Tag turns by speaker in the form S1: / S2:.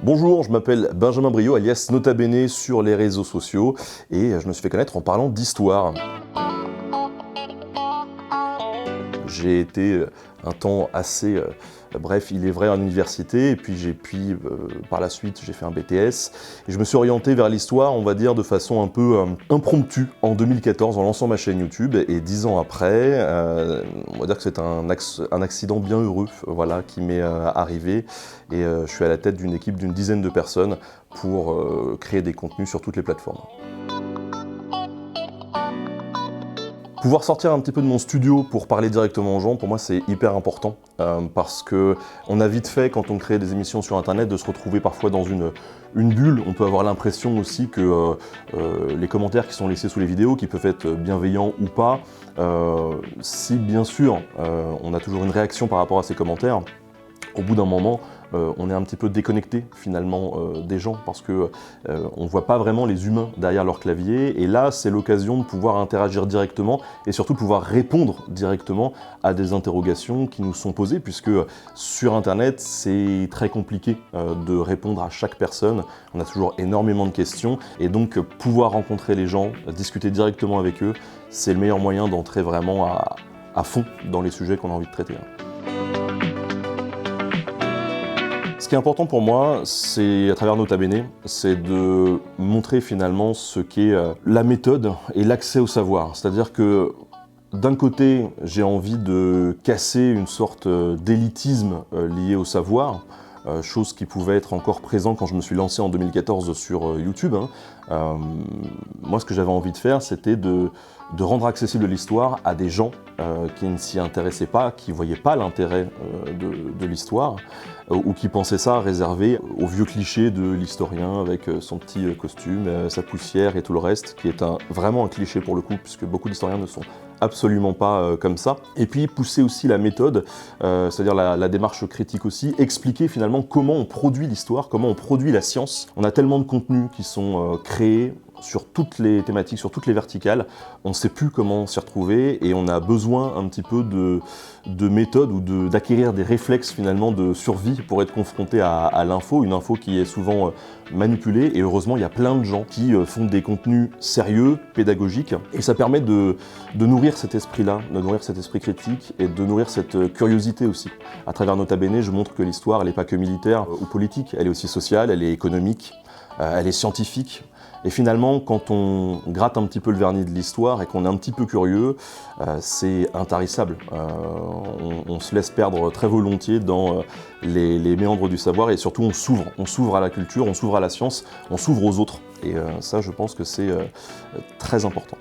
S1: Bonjour, je m'appelle Benjamin Briot, alias Nota Bene sur les réseaux sociaux, et je me suis fait connaître en parlant d'histoire. J'ai été un temps assez bref, il est vrai, en université, et puis par la suite j'ai fait un BTS, et je me suis orienté vers l'histoire, on va dire, de façon un peu impromptue en 2014 en lançant ma chaîne YouTube, et 10 ans après, on va dire que c'est un accident bien heureux, voilà, qui m'est arrivé, et je suis à la tête d'une équipe d'une dizaine de personnes pour créer des contenus sur toutes les plateformes. Pouvoir sortir un petit peu de mon studio pour parler directement aux gens, pour moi c'est hyper important, parce qu'on a vite fait, quand on crée des émissions sur internet, de se retrouver parfois dans une bulle. On peut avoir l'impression aussi que les commentaires qui sont laissés sous les vidéos, qui peuvent être bienveillants ou pas, si bien sûr on a toujours une réaction par rapport à ces commentaires, au bout d'un moment, on est un petit peu déconnecté finalement des gens, parce que on ne voit pas vraiment les humains derrière leur clavier, et là c'est l'occasion de pouvoir interagir directement et surtout de pouvoir répondre directement à des interrogations qui nous sont posées, puisque sur internet c'est très compliqué de répondre à chaque personne, on a toujours énormément de questions, et donc pouvoir rencontrer les gens, discuter directement avec eux, c'est le meilleur moyen d'entrer vraiment à fond dans les sujets qu'on a envie de traiter. Ce qui est important pour moi, c'est, à travers Nota Bene, c'est de montrer finalement ce qu'est la méthode et l'accès au savoir. C'est-à-dire que d'un côté, j'ai envie de casser une sorte d'élitisme lié au savoir, chose qui pouvait être encore présent quand je me suis lancé en 2014 sur YouTube. Moi, ce que j'avais envie de faire, c'était de rendre accessible l'histoire à des gens qui ne s'y intéressaient pas, qui ne voyaient pas l'intérêt de l'histoire, ou qui pensaient ça réservé aux vieux clichés de l'historien avec son petit costume, sa poussière et tout le reste, qui est vraiment un cliché pour le coup, puisque beaucoup d'historiens ne sont absolument pas comme ça. Et puis pousser aussi la méthode, c'est-à-dire la démarche critique aussi, expliquer finalement comment on produit l'histoire, comment on produit la science. On a tellement de contenus qui sont créés sur toutes les thématiques, sur toutes les verticales, on ne sait plus comment s'y retrouver, et on a besoin un petit peu de méthodes ou d'acquérir des réflexes finalement de survie pour être confronté à l'info, une info qui est souvent manipulée, et heureusement il y a plein de gens qui font des contenus sérieux, pédagogiques, et ça permet de nourrir cet esprit-là, de nourrir cet esprit critique, et de nourrir cette curiosité aussi. À travers Nota Bene, je montre que l'histoire, elle n'est pas que militaire ou politique, elle est aussi sociale, elle est économique, elle est scientifique. Et finalement, quand on gratte un petit peu le vernis de l'histoire et qu'on est un petit peu curieux, c'est intarissable. On se laisse perdre très volontiers dans les méandres du savoir, et surtout on s'ouvre à la culture, on s'ouvre à la science, on s'ouvre aux autres. Et ça, je pense que c'est très important.